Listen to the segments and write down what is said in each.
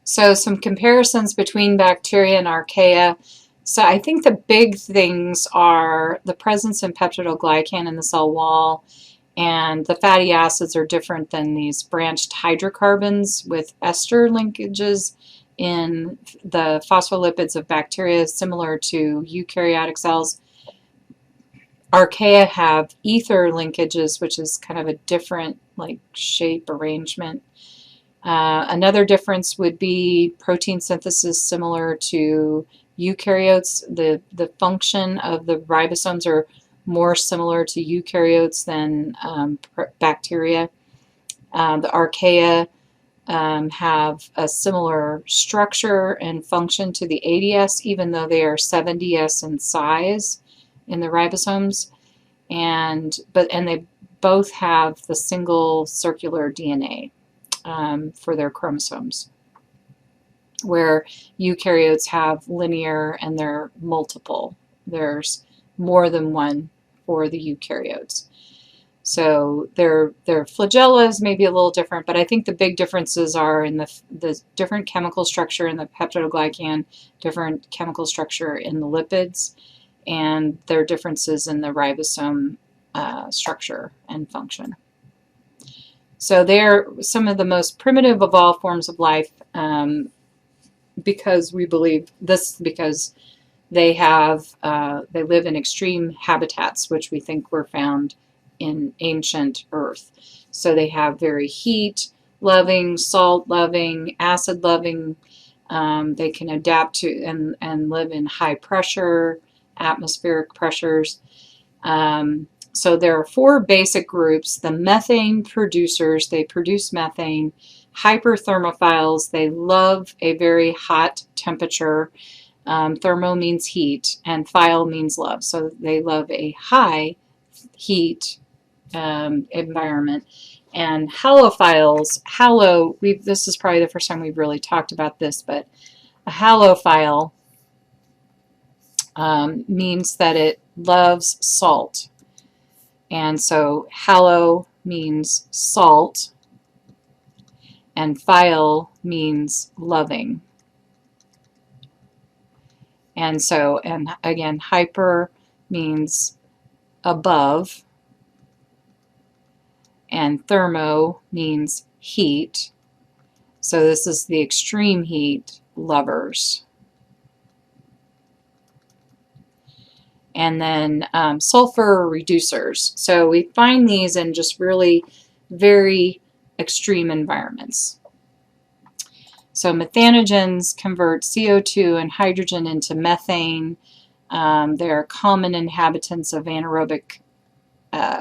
So some comparisons between bacteria and archaea. So I think the big things are the presence of peptidoglycan in the cell wall, and the fatty acids are different than these branched hydrocarbons with ester linkages in the phospholipids of bacteria, similar to eukaryotic cells. Archaea have ether linkages, which is kind of a different shape arrangement. Another difference would be protein synthesis similar to eukaryotes. The function of the ribosomes are more similar to eukaryotes than bacteria. The archaea have a similar structure and function to the ADS, even though they are 7ds in size in the ribosomes, and they both have the single circular DNA for their chromosomes, where eukaryotes have linear and they're multiple. There's more than one for the eukaryotes. So their flagella is maybe a little different, but I think the big differences are in the different chemical structure in the peptidoglycan, different chemical structure in the lipids, and their differences in the ribosome structure and function. So they're some of the most primitive of all forms of life, because we believe this, because they live in extreme habitats, which we think were found in ancient Earth. So they have very heat-loving, salt-loving, acid-loving. They can adapt to and live in high pressure, atmospheric pressures. So there are 4 basic groups. The methane producers, they produce methane. Hyperthermophiles, they love a very hot temperature. Thermo means heat, and phile means love. So they love a high heat environment. And halophiles, this is probably the first time we've really talked about this, but a halophile means that it loves salt. And so halo means salt, and phile means loving. And so, and again, hyper means above, and thermo means heat. So this is the extreme heat lovers. And then sulfur reducers. So we find these in just really very extreme environments. So methanogens convert CO2 and hydrogen into methane. They are common inhabitants of anaerobic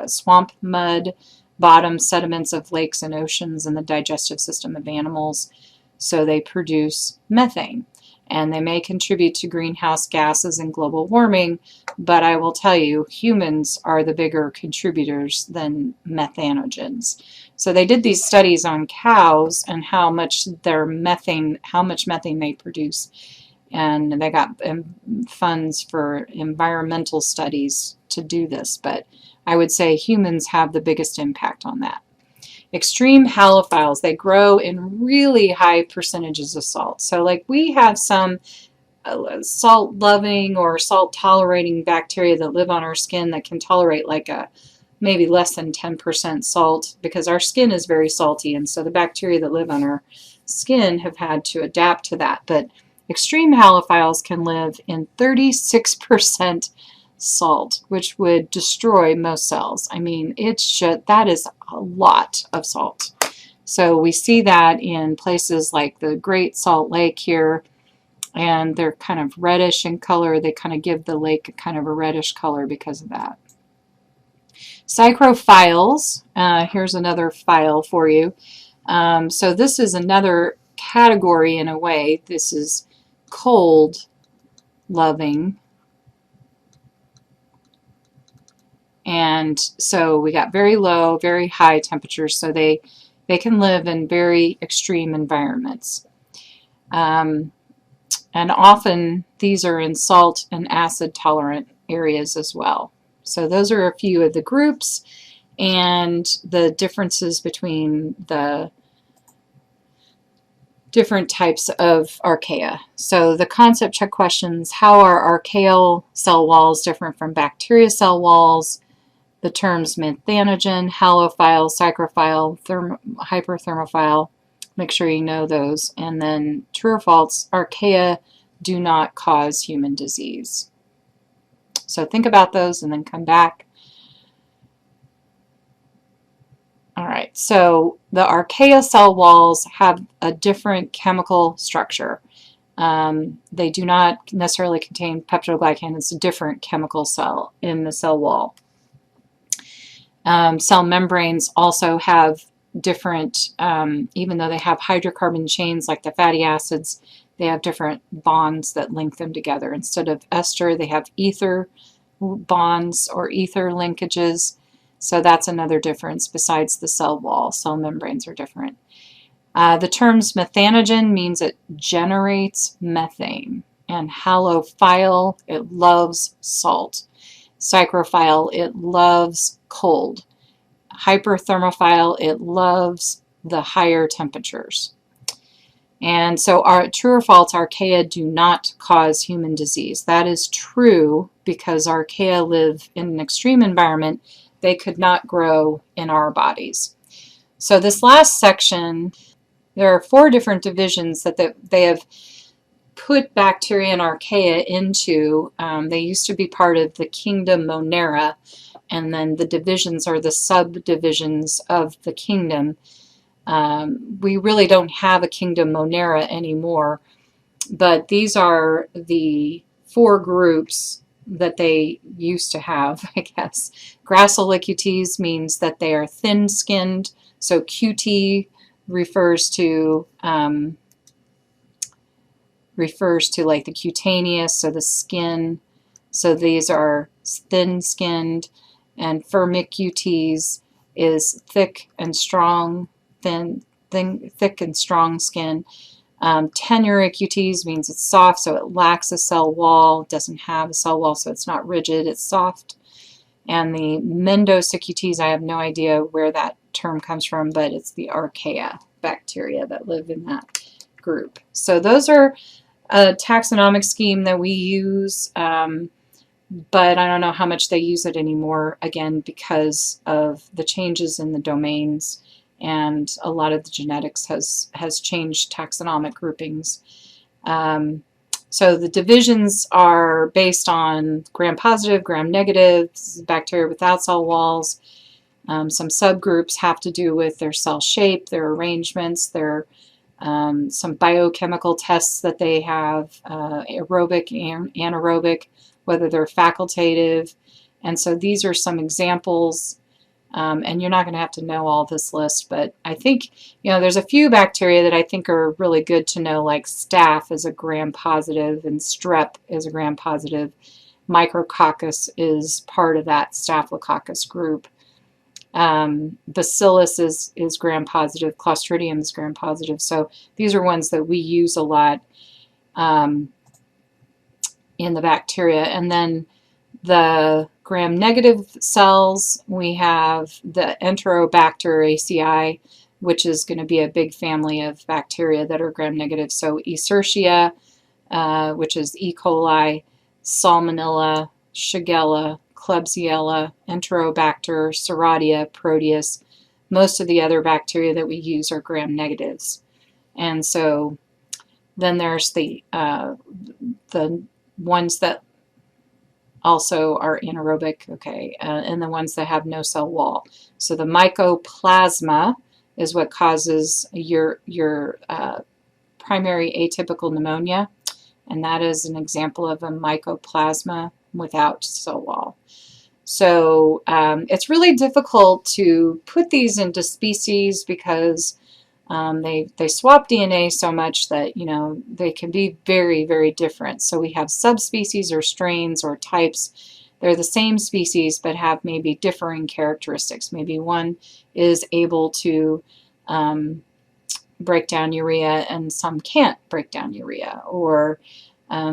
swamp mud, bottom sediments of lakes and oceans, and the digestive system of animals. So they produce methane. And they may contribute to greenhouse gases and global warming, but I will tell you, humans are the bigger contributors than methanogens. So they did these studies on cows and how much methane they produce, and they got funds for environmental studies to do this, but I would say humans have the biggest impact on that. Extreme halophiles, they grow in really high percentages of salt. So like we have some salt-loving or salt-tolerating bacteria that live on our skin that can tolerate like maybe less than 10% salt, because our skin is very salty, and so the bacteria that live on our skin have had to adapt to that. But extreme halophiles can live in 36% salt, which would destroy most cells. I mean, that is a lot of salt. So we see that in places like the Great Salt Lake here, and they're kind of reddish in color. They kind of give the lake kind of a reddish color because of that. Psychrophiles, here's another phile for you. So this is another category in a way. This is cold loving. And so we got very low, very high temperatures, so they can live in very extreme environments. And often these are in salt and acid tolerant areas as well. So those are a few of the groups and the differences between the different types of archaea. So the concept check questions: how are archaeal cell walls different from bacteria cell walls? The terms Methanogen, Halophile, Psychrophile, Hyperthermophile. Make sure you know those. And then true or false, archaea do not cause human disease. So think about those and then come back. All right, so the archaea cell walls have a different chemical structure. They do not necessarily contain peptidoglycan. It's a different chemical cell in the cell wall. Cell membranes also have different, even though they have hydrocarbon chains like the fatty acids, they have different bonds that link them together. Instead of ester, they have ether bonds or ether linkages. So that's another difference besides the cell wall. Cell membranes are different. The terms methanogen means it generates methane. And halophile, it loves salt. Psychrophile, it loves cold. Hyperthermophile, it loves the higher temperatures. And so true or false, archaea do not cause human disease. That is true because archaea live in an extreme environment. They could not grow in our bodies. So this last section, there are 4 different divisions that they have put bacteria and archaea into. They used to be part of the kingdom Monera, and then the divisions are the subdivisions of the kingdom. We really don't have a kingdom Monera anymore, but these are the 4 groups that they used to have, I guess. Grassolicules means that they are thin-skinned, so QT refers to like the cutaneous, so the skin. So these are thin-skinned, and Firmicutes is thick and strong, thick and strong skin. Tenuroicutes means it's soft, so it lacks a cell wall. It doesn't have a cell wall, so it's not rigid, it's soft. And the Mendocicutes, I have no idea where that term comes from, but it's the archaea bacteria that live in that group. So those are a taxonomic scheme that we use, but I don't know how much they use it anymore, again, because of the changes in the domains, and a lot of the genetics has changed taxonomic groupings. So the divisions are based on gram-positive, gram-negative, bacteria without cell walls. Some subgroups have to do with their cell shape, their arrangements, their some biochemical tests that they have, aerobic and anaerobic, whether they're facultative. And so these are some examples. And you're not going to have to know all this list, but I think, there's a few bacteria that I think are really good to know, like staph is a gram-positive and strep is a gram-positive. Micrococcus is part of that staphylococcus group. Bacillus is gram-positive. Clostridium is gram-positive. So these are ones that we use a lot in the bacteria. And then the gram-negative cells, we have the Enterobacteriaceae, which is going to be a big family of bacteria that are gram-negative. So Escherichia, which is E. coli, Salmonella, Shigella, Klebsiella, Enterobacter, Serratia, Proteus. Most of the other bacteria that we use are gram-negatives. And so then there's the ones that also are anaerobic, okay, and the ones that have no cell wall. So the mycoplasma is what causes your primary atypical pneumonia, and that is an example of a mycoplasma without cell wall. So it's really difficult to put these into species because they swap DNA so much that, they can be very, very different. So we have subspecies or strains or types. They're the same species but have maybe differing characteristics. Maybe one is able to break down urea and some can't break down urea, or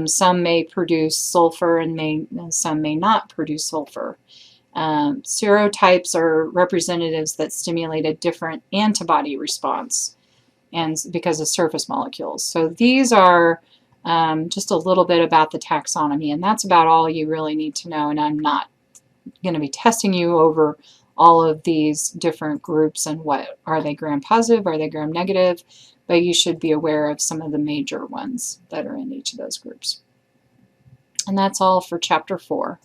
some may produce sulfur and some may not produce sulfur. Serotypes are representatives that stimulate a different antibody response. and because of surface molecules. So these are just a little bit about the taxonomy, and that's about all you really need to know, and I'm not going to be testing you over all of these different groups and what are they gram-positive, are they gram-negative, but you should be aware of some of the major ones that are in each of those groups. And that's all for Chapter 4.